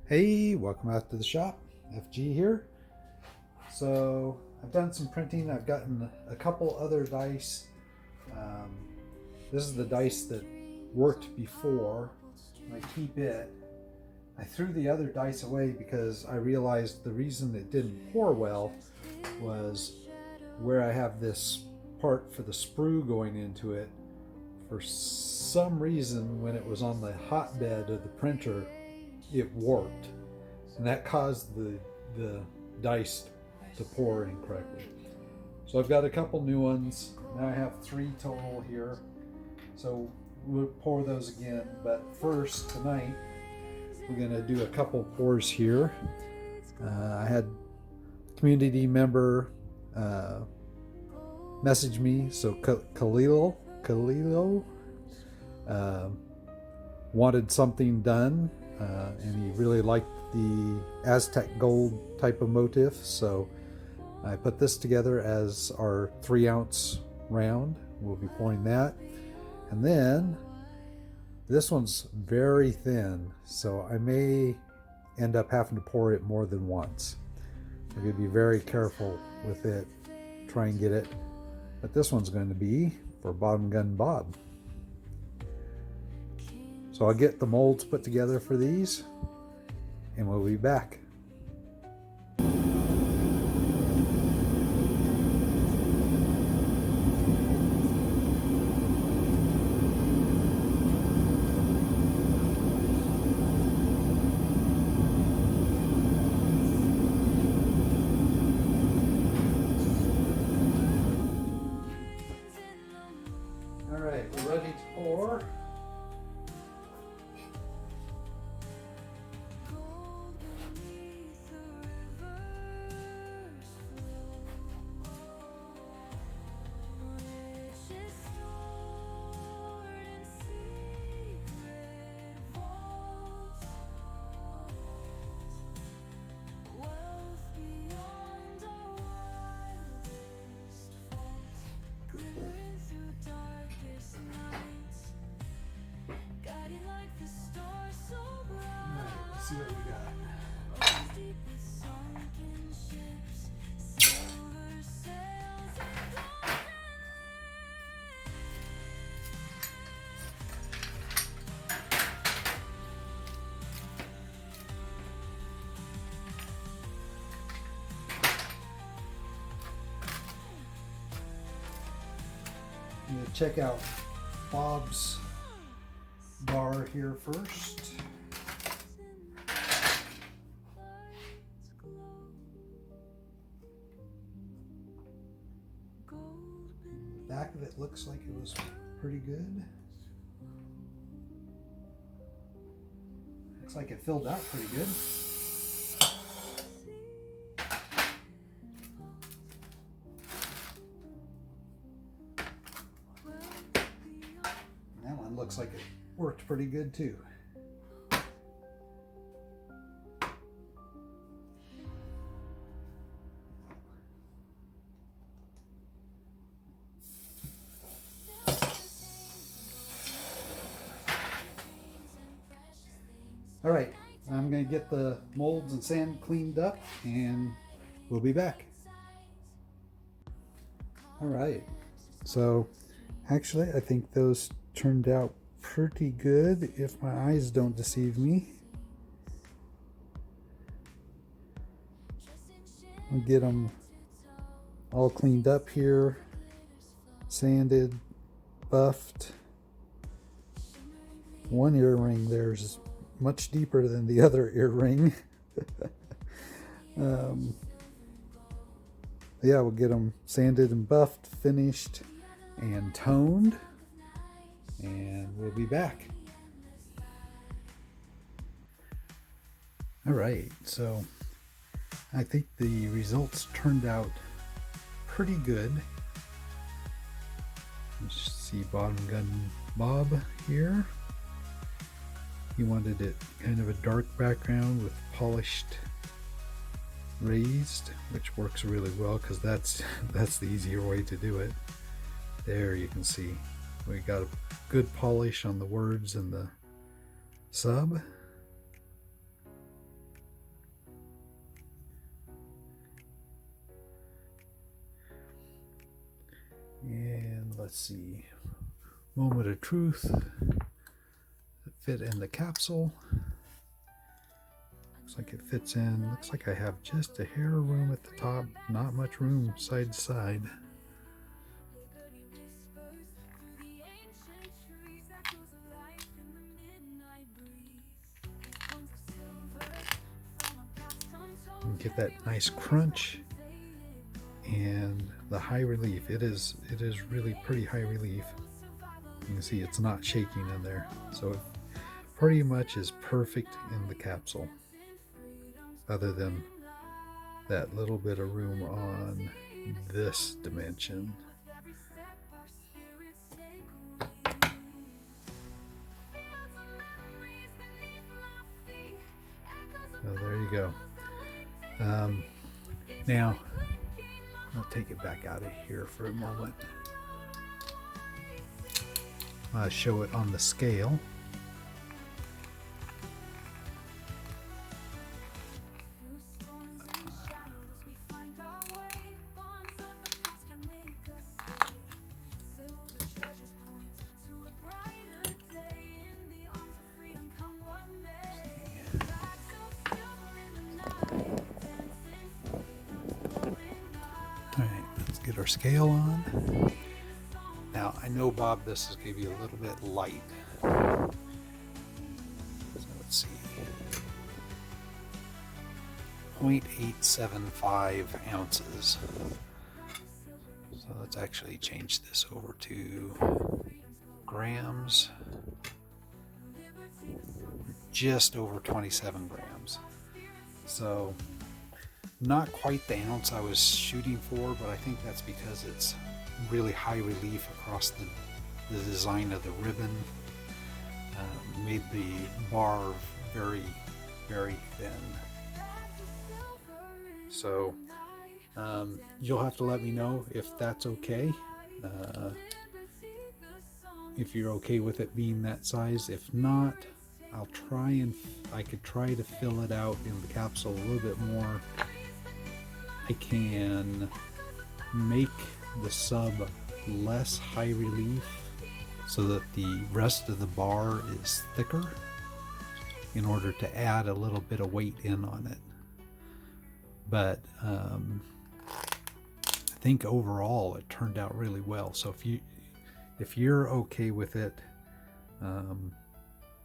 Hey, welcome out to the shop. FG here. So I've done some printing. I've gotten a couple other dice. Um, this is the dice that worked before. I keep it. I threw the other dice away because I realized the reason it didn't pour well was where I have this part for the sprue going into it. For some reason, when it was on the hotbed of the printer, it warped, and that caused the dice to pour incorrectly. So I've got a couple new ones. Now I have 3 total here. So we'll pour those again. But first, tonight, we're going to do a couple pours here. I had a community member message me. So Khalilo wanted something done. And he really liked the Aztec gold type of motif, so I put this together as our 3-ounce round. We'll be pouring that, and then this one's very thin, so I may end up having to pour it more than once. I'm going to be very careful with it, try and get it, but this one's going to be for Bottom Gun Bob. So I'll get the molds put together for these, and we'll be back. All right, we're ready to pour. See what we got. I'm going to check out Bob's bar here first. The back of it looks like it was pretty good. Looks like it filled out pretty good. And that one looks like it worked pretty good too. All right, I'm going to get the molds and sand cleaned up, and we'll be back. All right, so actually I think those turned out pretty good if my eyes don't deceive me. I'll get them all cleaned up here, sanded, buffed. One earring there's much deeper than the other earring. Yeah, we'll get them sanded and buffed, finished, and toned, and we'll be back. All right, so I think the results turned out pretty good. Let's see Bottom Gun Bob here. He wanted it kind of a dark background with polished raised, which works really well because that's the easier way to do it. There you can see we got a good polish on the words and the sub. let's see. Moment of truth. Fit in the capsule. Looks like it fits in. Looks like I have just a hair of room at the top. Not much room side to side. Get that nice crunch and the high relief. It is really pretty high relief. You can see it's not shaking in there, so it pretty much is perfect in the capsule, other than that little bit of room on this dimension. So there you go. Now I'll take it back out of here for a moment. I'll show it on the scale. Alright, let's get our scale on. Now, I know, Bob, this is going to be a little bit light. So let's see. 0.875 ounces. So let's actually change this over to grams. Just over 27 grams. So not quite the ounce I was shooting for, but I think that's because it's really high relief across the design of the ribbon. Made the bar very, very thin. So you'll have to let me know if that's okay. If you're okay with it being that size. If not, I could try to fill it out in the capsule a little bit more. I can make the sub less high relief so that the rest of the bar is thicker in order to add a little bit of weight in on it. But I think overall it turned out really well. So if you're okay with it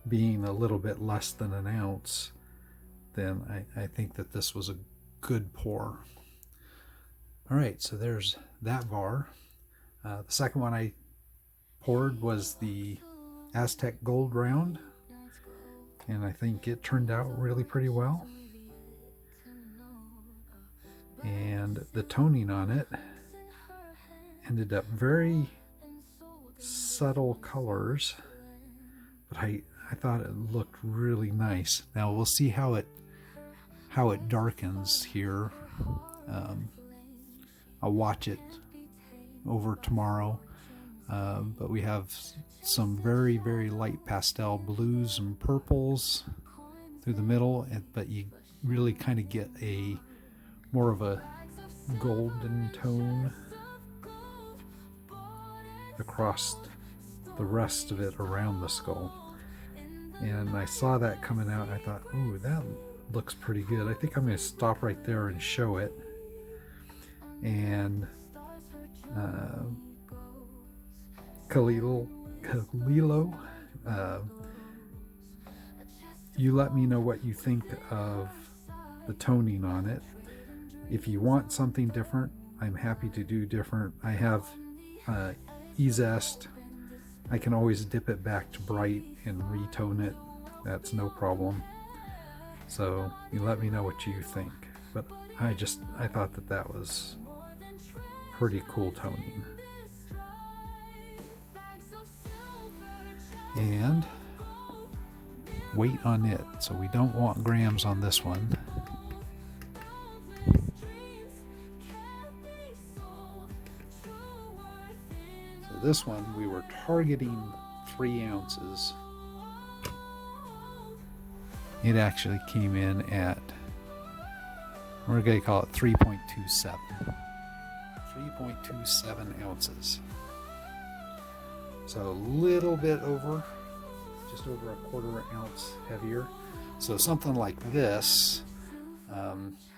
being a little bit less than an ounce, then I think that this was a good pour. All right, so there's that bar. The second one I poured was the Aztec Gold round, and I think it turned out really pretty well. And the toning on it ended up very subtle colors, but I thought it looked really nice. Now we'll see how it darkens here. I'll watch it over tomorrow, but we have some very, very light pastel blues and purples through the middle, but you really kind of get a more of a golden tone across the rest of it around the skull. And I saw that coming out, and I thought, ooh, that looks pretty good. I think I'm going to stop right there and show it. And Kalilo, you let me know what you think of the toning on it. If you want something different, I'm happy to do different. I have E-Zest. I can always dip it back to bright and retone it. That's no problem. So you let me know what you think. But I thought that was pretty cool toning. And weight on it. So we don't want grams on this one. So this one we were targeting 3 ounces. It actually came in at, we're going to call it 3.27. 3.27 ounces. So a little bit over, just over a 1/4 ounce heavier. So something like this,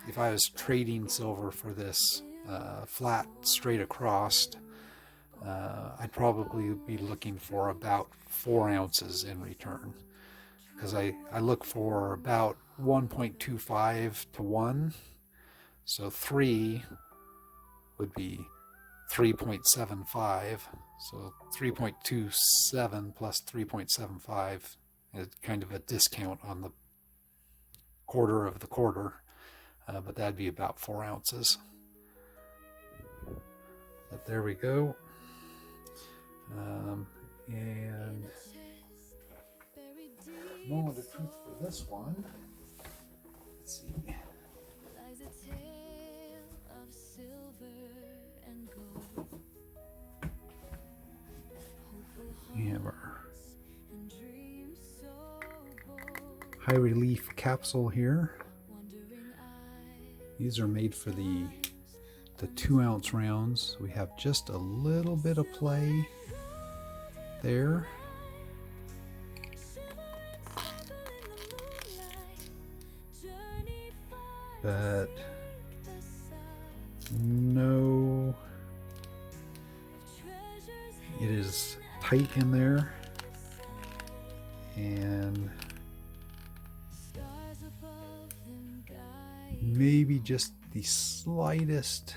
if I was trading silver for this flat straight across, I'd probably be looking for about 4 ounces in return, because I look for about 1.25 to 1, so 3 would be 3.75, so 3.27 plus 3.75 is kind of a discount on the 1/4 of the 1/4, but that'd be about 4 ounces. But there we go. And moment of truth for this one. Let's see. We have our high relief capsule here. These are made for the 2 ounce rounds. We have just a little bit of play there. But no, it is tight in there, and maybe just the slightest,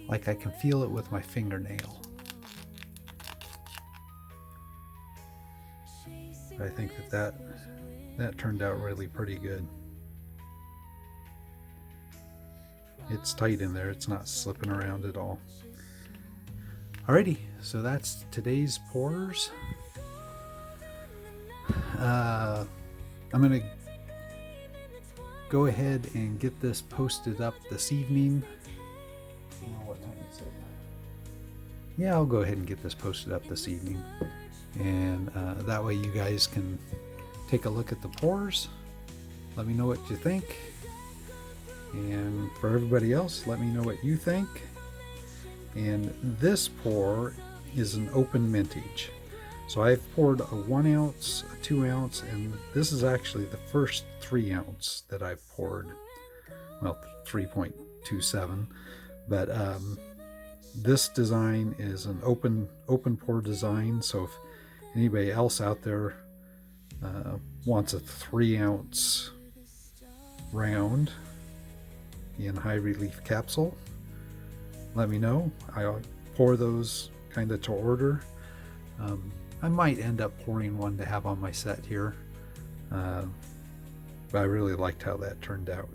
like I can feel it with my fingernail. I think that turned out really pretty good. It's tight in there, it's not slipping around at all. Alrighty, so that's today's pours. I'm gonna go ahead and get this posted up this evening. I don't know what time is it. Yeah, I'll go ahead and get this posted up this evening, and that way you guys can take a look at the pours. Let me know what you think, and for everybody else, let me know what you think. And this pour is an open mintage. So I've poured a 1 ounce, a 2 ounce, and this is actually the first 3 ounce that I've poured. Well, 3.27, but this design is an open pour design. So if anybody else out there wants a 3 ounce round in high relief capsule, let me know. I'll pour those kind of to order. I might end up pouring one to have on my set here, but I really liked how that turned out.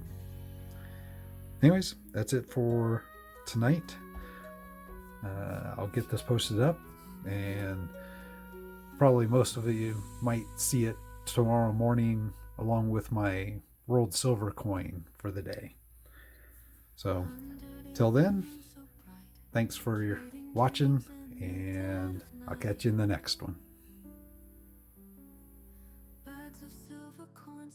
Anyways, that's it for tonight. I'll get this posted up, and probably most of you might see it tomorrow morning along with my rolled silver coin for the day. So till then, thanks for your watching, and I'll catch you in the next one.